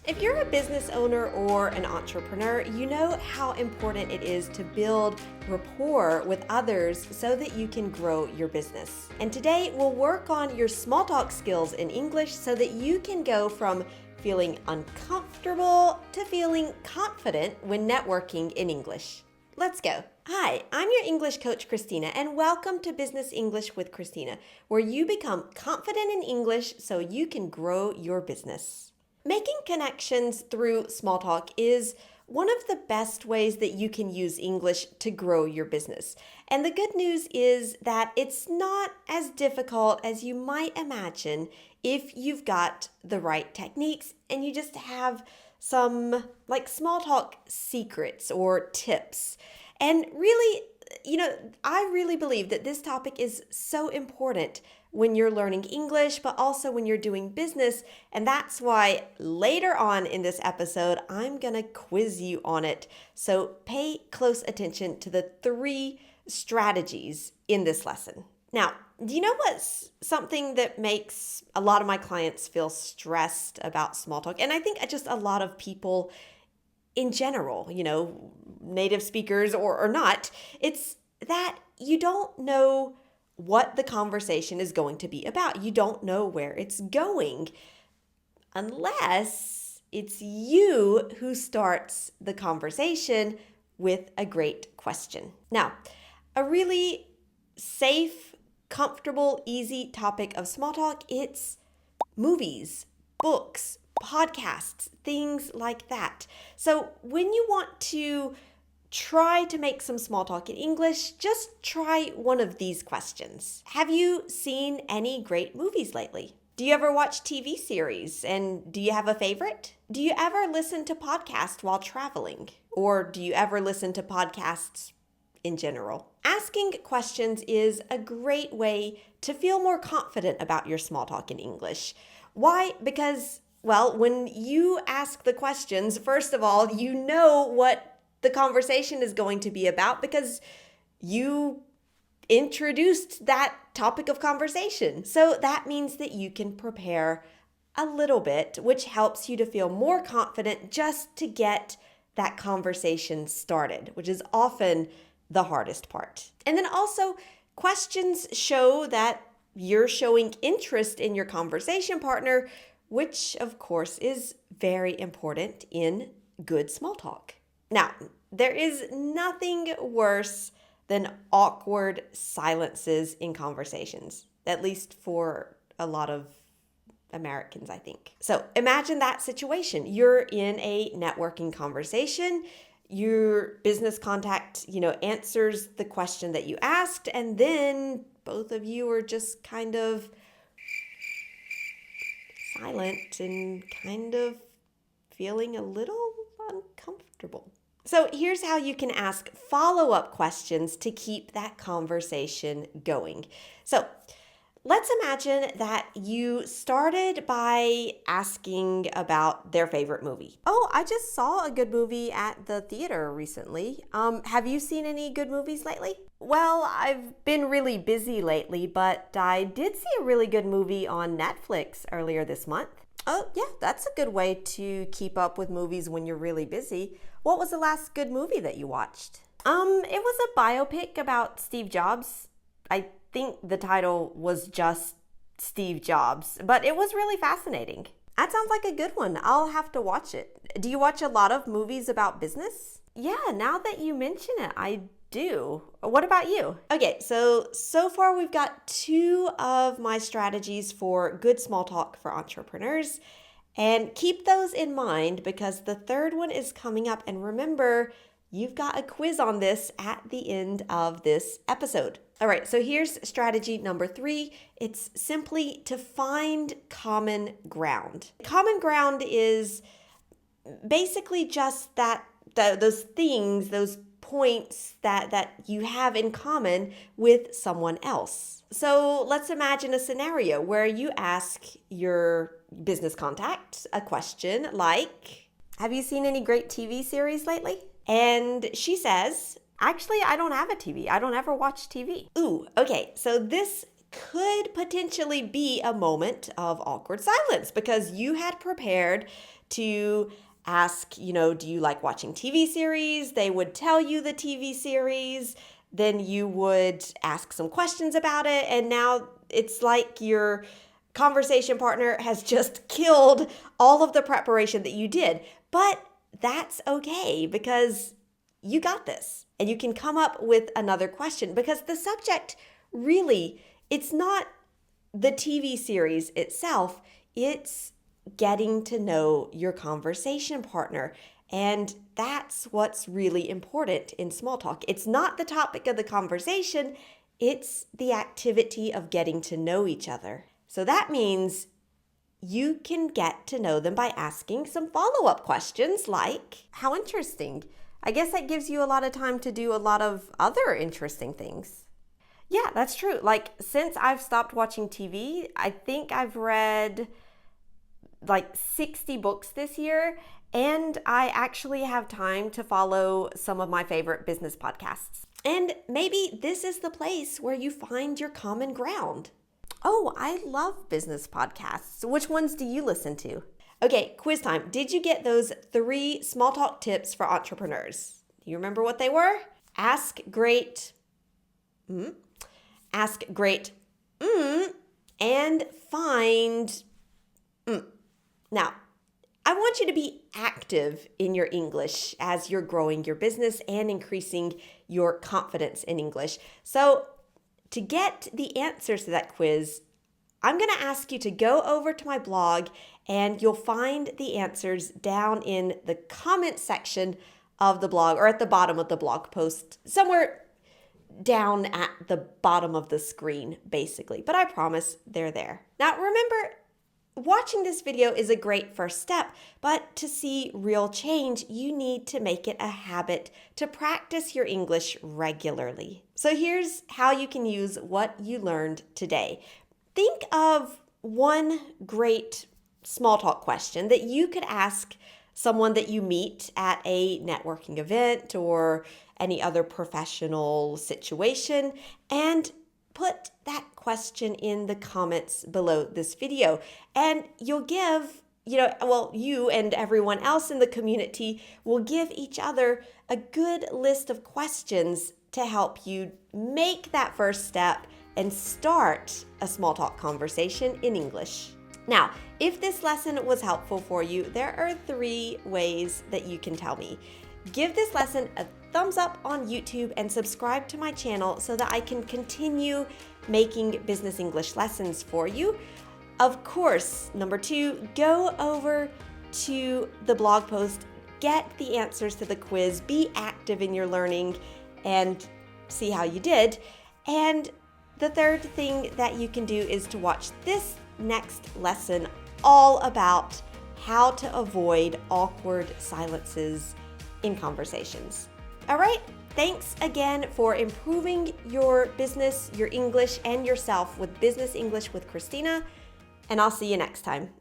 If you're a business owner or an entrepreneur, you know how important it is to build rapport with others so that you can grow your business. And today we'll work on your small talk skills in English so that you can go from feeling uncomfortable to feeling confident when networking in English. Let's go. Hi, I'm your English coach, Christina, and welcome to Business English with Christina, where you become confident in English so you can grow your business. Making connections through small talk is one of the best ways that you can use English to grow your business. And the good news is that it's not as difficult as you might imagine if you've got the right techniques and you just have some small talk secrets or tips. And really, I really believe that this topic is so important when you're learning English, but also when you're doing business. And that's why later on in this episode, I'm going to quiz you on it. So pay close attention to the 3 strategies in this lesson. Now, do you know what's something that makes a lot of my clients feel stressed about small talk? And I think just a lot of people in general, native speakers or not, it's that you don't know what the conversation is going to be about. You don't know where it's going unless it's you who starts the conversation with a great question. Now, a really safe, comfortable, easy topic of small talk, it's movies, books, podcasts, things like that. So when you want to try to make some small talk in English, just try one of these questions. Have you seen any great movies lately? Do you ever watch TV series? And do you have a favorite? Do you ever listen to podcasts while traveling? Or do you ever listen to podcasts in general? Asking questions is a great way to feel more confident about your small talk in English. Why? Because, when you ask the questions, first of all, you know what the conversation is going to be about because you introduced that topic of conversation. So that means that you can prepare a little bit, which helps you to feel more confident just to get that conversation started, which is often the hardest part. And then also, questions show that you're showing interest in your conversation partner, which of course is very important in good small talk. Now, there is nothing worse than awkward silences in conversations, at least for a lot of Americans, I think. So imagine that situation. You're in a networking conversation. Your business contact, answers the question that you asked, and then both of you are just kind of silent and kind of feeling a little uncomfortable. So here's how you can ask follow-up questions to keep that conversation going. So let's imagine that you started by asking about their favorite movie. Oh, I just saw a good movie at the theater recently. Have you seen any good movies lately? Well, I've been really busy lately, but I did see a really good movie on Netflix earlier this month. Oh, yeah, that's a good way to keep up with movies when you're really busy. What was the last good movie that you watched? It was a biopic about Steve Jobs. I think the title was just Steve Jobs, but it was really fascinating. That sounds like a good one. I'll have to watch it. Do you watch a lot of movies about business? Yeah, now that you mention it, I do. What about you? Okay, so far we've got 2 of my strategies for good small talk for entrepreneurs. And keep those in mind because the 3rd one is coming up. And remember, you've got a quiz on this at the end of this episode. All right, so here's strategy number 3. It's simply to find common ground. Common ground is basically just those things, those points that you have in common with someone else. So let's imagine a scenario where you ask your business contact a question like, have you seen any great TV series lately? And she says, actually, I don't have a TV. I don't ever watch TV. Ooh, okay. So this could potentially be a moment of awkward silence because you had prepared to ask, do you like watching TV series? They would tell you the TV series. Then you would ask some questions about it. And now it's like your conversation partner has just killed all of the preparation that you did. But that's okay because you got this. And you can come up with another question because the subject really, it's not the TV series itself. It's getting to know your conversation partner. And that's what's really important in small talk. It's not the topic of the conversation, it's the activity of getting to know each other. So that means you can get to know them by asking some follow-up questions like, how interesting. I guess that gives you a lot of time to do a lot of other interesting things. Yeah, that's true. Like, since I've stopped watching TV, I think I've read like 60 books this year, and I actually have time to follow some of my favorite business podcasts. And maybe this is the place where you find your common ground. Oh, I love business podcasts. Which ones do you listen to? Okay, quiz time. Did you get those 3 small talk tips for entrepreneurs? Do you remember what they were? Ask great, and find. Now, I want you to be active in your English as you're growing your business and increasing your confidence in English. So to get the answers to that quiz, I'm going to ask you to go over to my blog and you'll find the answers down in the comment section of the blog or at the bottom of the blog post, somewhere down at the bottom of the screen, basically. But I promise they're there. Now, remember, watching this video is a great first step, but to see real change, you need to make it a habit to practice your English regularly. So here's how you can use what you learned today. Think of one great small talk question that you could ask someone that you meet at a networking event or any other professional situation, and put that question in the comments below this video. And you'll give, you and everyone else in the community will give each other a good list of questions to help you make that first step and start a small talk conversation in English. Now, if this lesson was helpful for you, there are 3 ways that you can tell me. Give this lesson a thumbs up on YouTube and subscribe to my channel so that I can continue making business English lessons for you. Of course, number 2, go over to the blog post, get the answers to the quiz, be active in your learning, and see how you did. And the 3rd thing that you can do is to watch this next lesson all about how to avoid awkward silences in conversations. All right, thanks again for improving your business, your English, and yourself with Business English with Christina, and I'll see you next time.